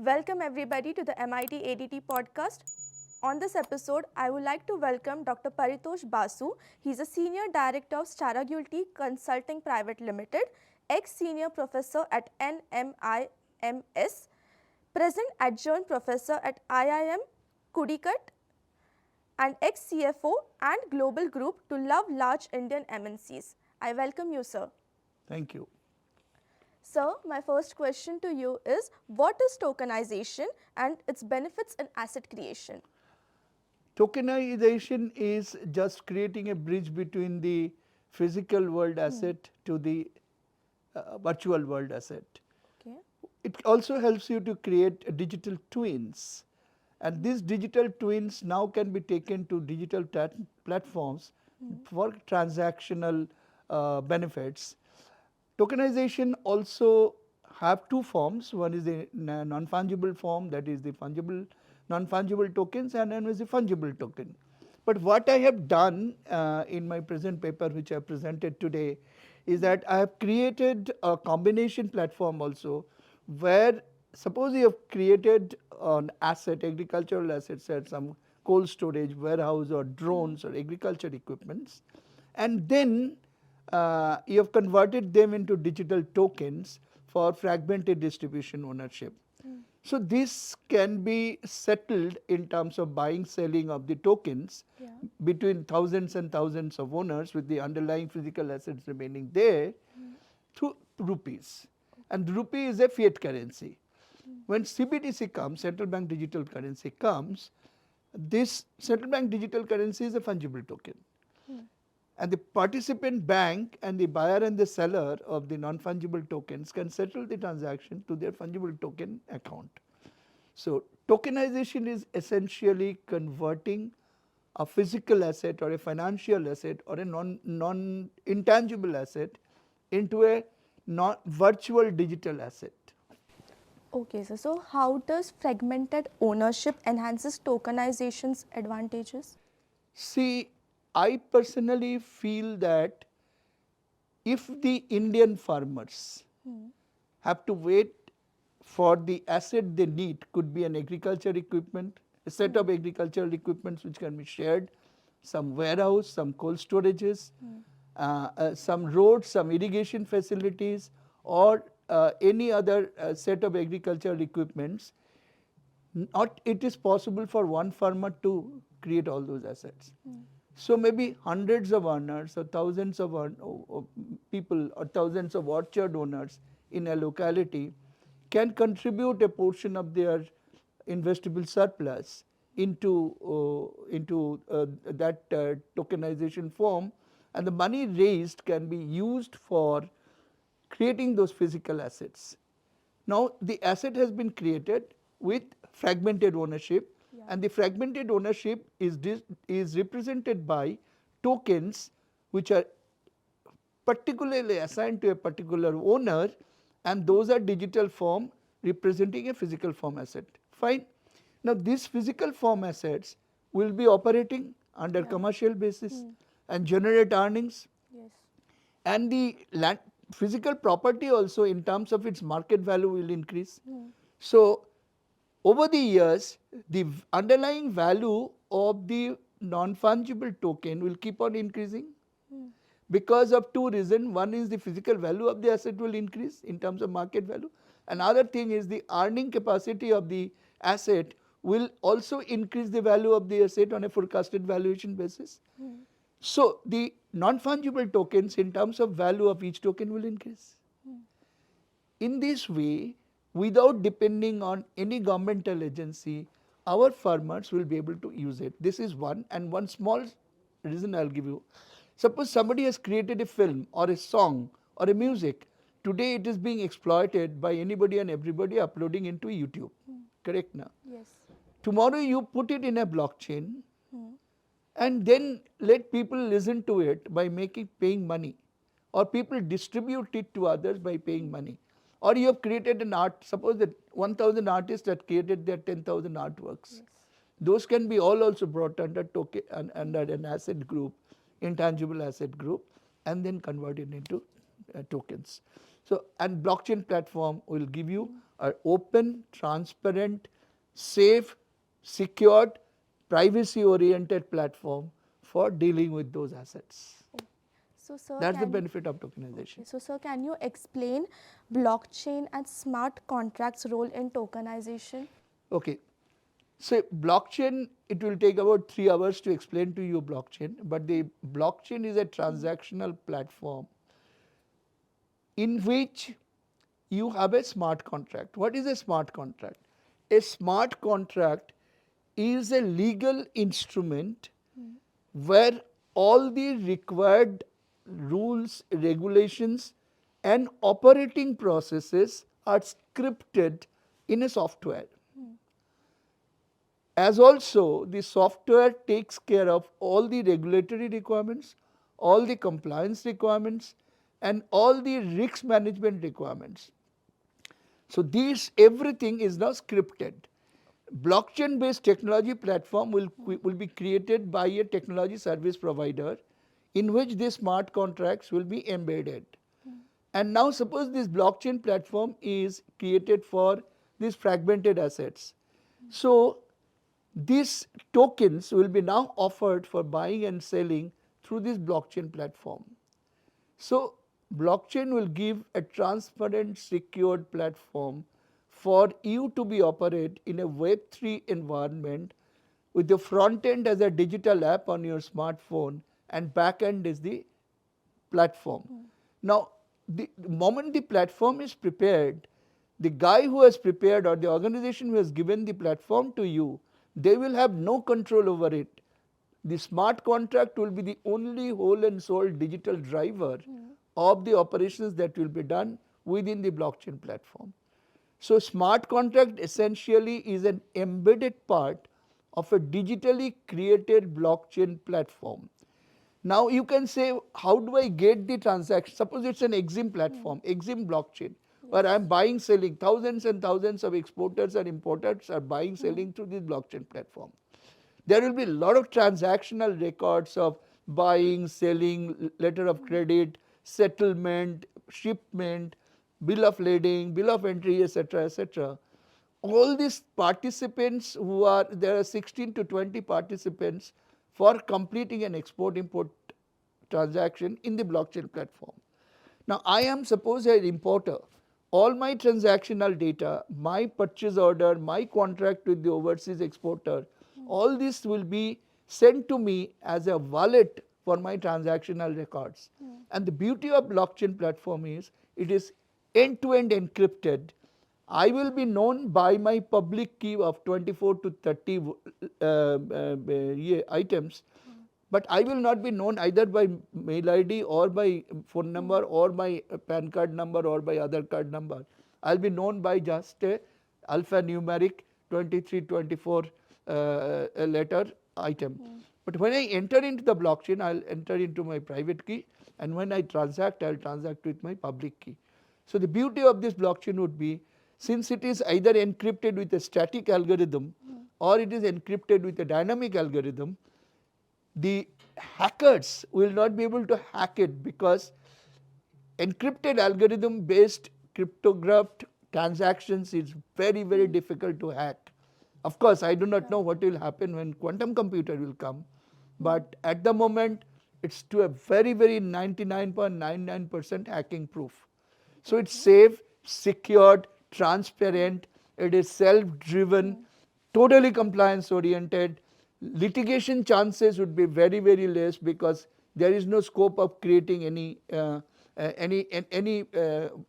Welcome everybody to the MIT ADT podcast. On this episode, I would like to welcome Dr. Paritosh Basu. He is a Senior Director of Staragulti Consulting Private Limited, ex-Senior Professor at NMIMS, present Adjunct Professor at IIM Kudikat, and ex-CFO and Global Group to Love Large Indian MNCs. I welcome you, sir. Thank you. Sir, my first question to you is, what is tokenization and its benefits in asset creation? Tokenization is just creating a bridge between the physical world asset to the virtual world asset. Okay. It also helps you to create digital twins, and these digital twins now can be taken to digital platforms for transactional benefits. Tokenization also have two forms. One is the non-fungible form, that is the fungible, non-fungible tokens, and then is the fungible token. But what I have done in my present paper, which I presented today, is that I have created a combination platform also, where suppose you have created an asset, agricultural assets, at some cold storage, warehouse, or drones, or agriculture equipments, and then you have converted them into digital tokens for fragmented distribution ownership. So this can be settled in terms of buying, selling of the tokens between thousands and thousands of owners, with the underlying physical assets remaining there through rupees. And rupee is a fiat currency. When CBDC comes, central bank digital currency comes, this central bank digital currency is a fungible token. And the participant bank and the buyer and the seller of the non-fungible tokens can settle the transaction to their fungible token account. So tokenization is essentially converting a physical asset or a financial asset or a non-intangible asset into a virtual digital asset. Okay, sir. So how does fragmented ownership enhances tokenization's advantages? See, I personally feel that if the Indian farmers have to wait for the asset they need, could be an agriculture equipment, a set of agricultural equipments which can be shared, some warehouse, some cold storages, some roads, some irrigation facilities, or any other set of agricultural equipments, it is possible for one farmer to create all those assets. So maybe hundreds of owners or thousands of people or thousands of orchard owners in a locality can contribute a portion of their investable surplus into that tokenization form, and the money raised can be used for creating those physical assets. Now the asset has been created with fragmented ownership, and the fragmented ownership is represented by tokens which are particularly assigned to a particular owner, and those are digital form representing a physical form asset. Fine. Now these physical form assets will be operating under commercial basis and generate earnings. Yes. And the physical property also in terms of its market value will increase. So over the years, the underlying value of the non-fungible token will keep on increasing because of two reasons. One is the physical value of the asset will increase in terms of market value. Another thing is the earning capacity of the asset will also increase the value of the asset on a forecasted valuation basis. So the non-fungible tokens in terms of value of each token will increase. In this way, without depending on any governmental agency, our farmers will be able to use it. This is one, and one small reason I will give you. Suppose somebody has created a film or a song or a music. Today it is being exploited by anybody and everybody uploading into YouTube. Correct now? Yes. Tomorrow you put it in a blockchain and then let people listen to it by paying money, or people distribute it to others by paying money. Or you have created an art, suppose that 1,000 artists that created their 10,000 artworks. Those can be all also brought under under an asset group, intangible asset group, and then converted into tokens. So, and blockchain platform will give you an open, transparent, safe, secured, privacy-oriented platform for dealing with those assets. So, sir, That's the benefit of tokenization. So, sir, can you explain blockchain and smart contracts role in tokenization? Okay. So blockchain, it will take about 3 hours to explain to you blockchain, but the blockchain is a transactional platform in which you have a smart contract. What is a smart contract? A smart contract is a legal instrument where all the required rules, regulations and operating processes are scripted in a software. As also the software takes care of all the regulatory requirements, all the compliance requirements and all the risk management requirements. So these everything is now scripted. Blockchain based technology platform will be created by a technology service provider in which these smart contracts will be embedded. And now suppose this blockchain platform is created for these fragmented assets. So these tokens will be now offered for buying and selling through this blockchain platform. So blockchain will give a transparent, secured platform for you to be operate in a Web3 environment with the front end as a digital app on your smartphone and back end is the platform. Now, the moment the platform is prepared, the guy who has prepared or the organization who has given the platform to you, they will have no control over it. The smart contract will be the only whole and sole digital driver of the operations that will be done within the blockchain platform. So smart contract essentially is an embedded part of a digitally created blockchain platform. Now you can say, how do I get the transaction? Suppose it's an EXIM platform, EXIM blockchain, where I'm buying, selling, thousands and thousands of exporters and importers are buying, selling through this blockchain platform. There will be a lot of transactional records of buying, selling, letter of credit, settlement, shipment, bill of lading, bill of entry, etc., etc. All these participants who are, there are 16 to 20 participants for completing an export-import transaction in the blockchain platform. Now I am suppose an importer. All my transactional data, my purchase order, my contract with the overseas exporter, all this will be sent to me as a wallet for my transactional records. And the beauty of blockchain platform is it is end-to-end encrypted. I will be known by my public key of 24 to 30 items, but I will not be known either by mail ID or by phone number or by PAN card number or by other card number. I will be known by just a alphanumeric 23, 24 letter item. But when I enter into the blockchain, I will enter into my private key, and when I transact, I will transact with my public key. So the beauty of this blockchain would be, since it is either encrypted with a static algorithm or it is encrypted with a dynamic algorithm, the hackers will not be able to hack it, because encrypted algorithm based cryptographed transactions is very, very difficult to hack. Of course, I do not know what will happen when quantum computer will come, but at the moment it's to a very, very 99.99% hacking proof. So it's safe, secured, transparent, it is self-driven, totally compliance oriented. Litigation chances would be very, very less, because there is no scope of creating any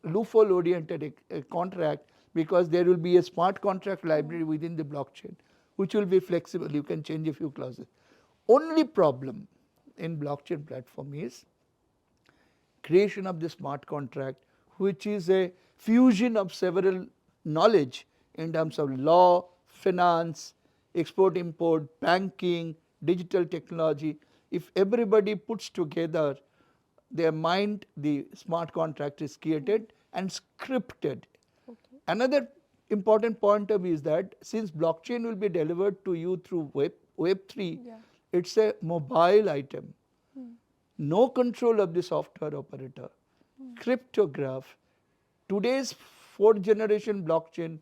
loophole oriented contract, because there will be a smart contract library within the blockchain which will be flexible. You can change a few clauses. Only problem in blockchain platform is creation of the smart contract, which is a fusion of several knowledge in terms of law, finance, export import, banking, digital technology. If everybody puts together their mind, the smart contract is created and scripted. Okay. Another important point of is that since blockchain will be delivered to you through Web3, it's a mobile item. No control of the software operator. Cryptograph. Today's fourth generation blockchain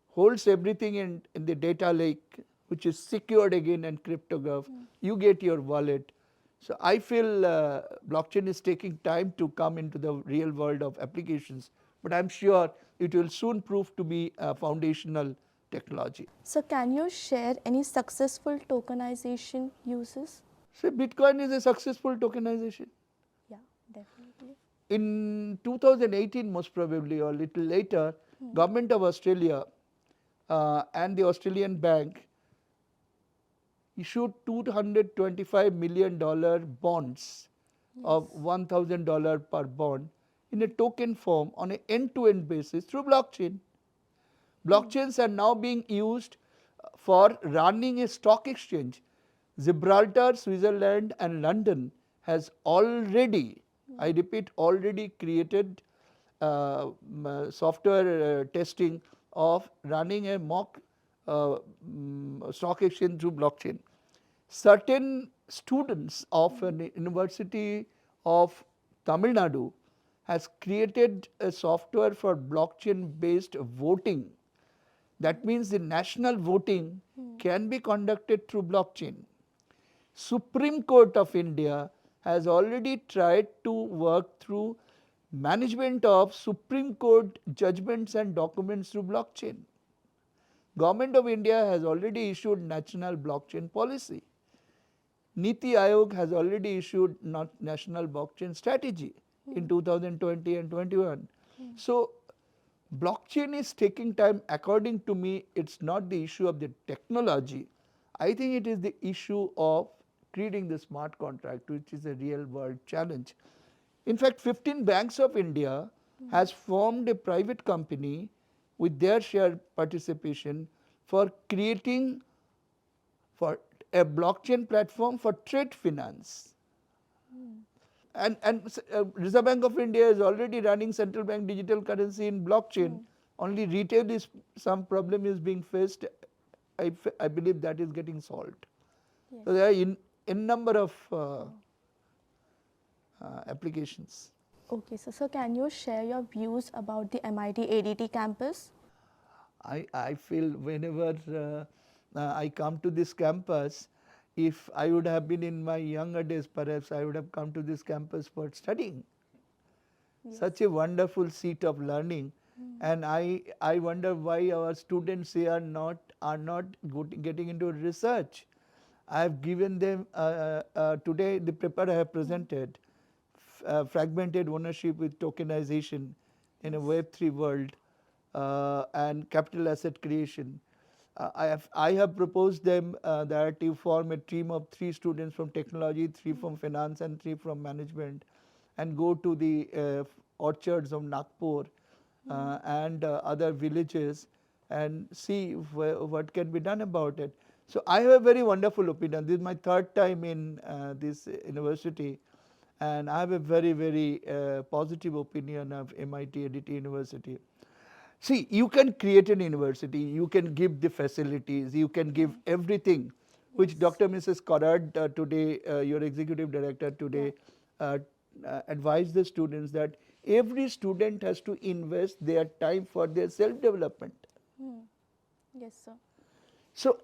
holds everything in the data lake, which is secured again and cryptographed. You get your wallet. So I feel blockchain is taking time to come into the real world of applications, but I'm sure it will soon prove to be a foundational technology. So can you share any successful tokenization uses? So Bitcoin is a successful tokenization. Yeah, definitely. In 2018, most probably, or a little later, Government of Australia and the Australian Bank issued $225 million bonds of $1,000 per bond in a token form on an end-to-end basis through blockchain. Blockchains are now being used for running a stock exchange. Gibraltar, Switzerland and London has already, I repeat, already created software testing of running a mock stock exchange through blockchain. Certain students of an university of Tamil Nadu has created a software for blockchain based voting. That means the national voting can be conducted through blockchain. Supreme Court of India has already tried to work through management of Supreme Court judgments and documents through blockchain. Government of India has already issued national blockchain policy. Niti Aayog has already issued national blockchain strategy in 2020 and 21. So blockchain is taking time. According to me, it's not the issue of the technology. I think it is the issue of creating the smart contract, which is a real world challenge. In fact, 15 Banks of India has formed a private company with their share participation for creating for a blockchain platform for trade finance. And Reserve Bank of India is already running central bank digital currency in blockchain. Only retail is some problem is being faced. I believe that is getting solved. Yes. So there are in number of applications. Okay, so can you share your views about the MIT ADT campus? I feel whenever I come to this campus, if I would have been in my younger days, perhaps I would have come to this campus for studying. Yes. Such a wonderful seat of learning, and I wonder why our students here are not getting into research. I have given them today the paper I have presented, fragmented ownership with tokenization in a Web3 world and capital asset creation. I have proposed them that you form a team of 3 students from technology, 3 from finance and 3 from management, and go to the orchards of Nagpur and other villages and see what can be done about it. So I have a very wonderful opinion. This is my 3rd time in this university, and I have a very, very positive opinion of MIT ADT University. See, you can create an university, you can give the facilities, you can give everything, which Dr. Mrs. Corrad today, your executive director today, advised the students that every student has to invest their time for their self-development. Yes, sir. So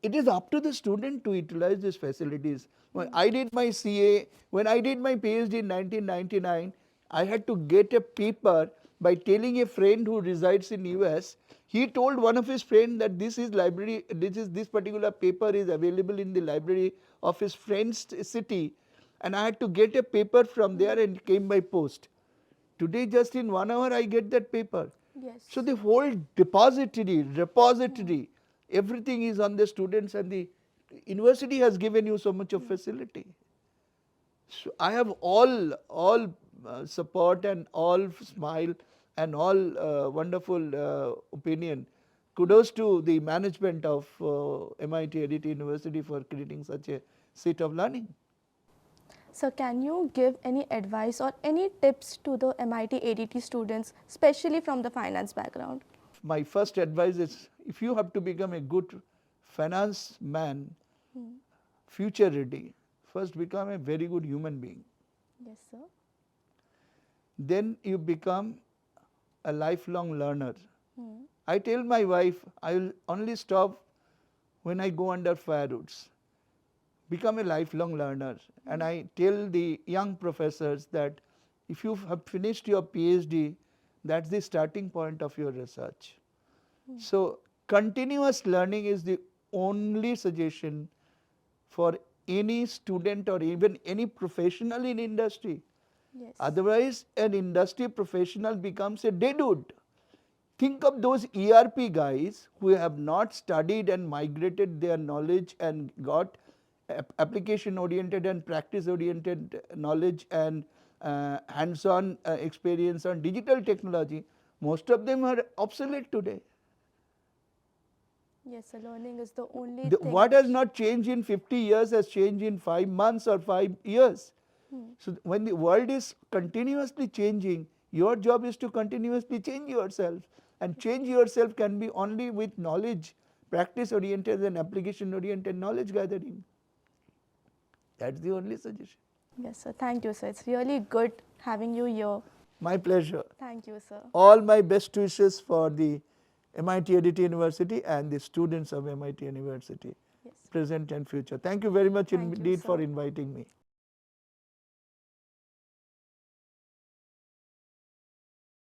it is up to the student to utilize these facilities. When I did my CA, when I did my PhD in 1999, I had to get a paper by telling a friend who resides in US. He told one of his friends that this particular paper is available in the library of his friend's city, and I had to get a paper from there, and it came by post. Today, just in 1 hour, I get that paper. Yes. So the whole repository, everything is on the students, and the university has given you so much of facility. So I have all support and all smile and all wonderful opinion. Kudos to the management of MIT ADT University for creating such a seat of learning. So can you give any advice or any tips to the MIT ADT students, especially from the finance background? My first advice is, if you have to become a good finance man, future ready, first become a very good human being. Yes, sir. Then you become a lifelong learner. I tell my wife, I will only stop when I go under firewoods. Become a lifelong learner. And I tell the young professors that if you have finished your PhD, that's the starting point of your research. So continuous learning is the only suggestion for any student or even any professional in industry. Yes. Otherwise, an industry professional becomes a deadwood. Think of those ERP guys who have not studied and migrated their knowledge and got application oriented and practice oriented knowledge and hands-on experience on digital technology. Most of them are obsolete today. Yes, so learning is the only thing. What has not changed in 50 years has changed in 5 months or 5 years. So when the world is continuously changing, your job is to continuously change yourself. And change yourself can be only with knowledge, practice oriented and application oriented knowledge gathering. That's the only suggestion. Yes, sir. Thank you, sir. It's really good having you here. My pleasure. Thank you, sir. All my best wishes for the MIT ADT University and the students of MIT University, Yes. present and future. Thank you very much Thank you, indeed for sir. inviting me.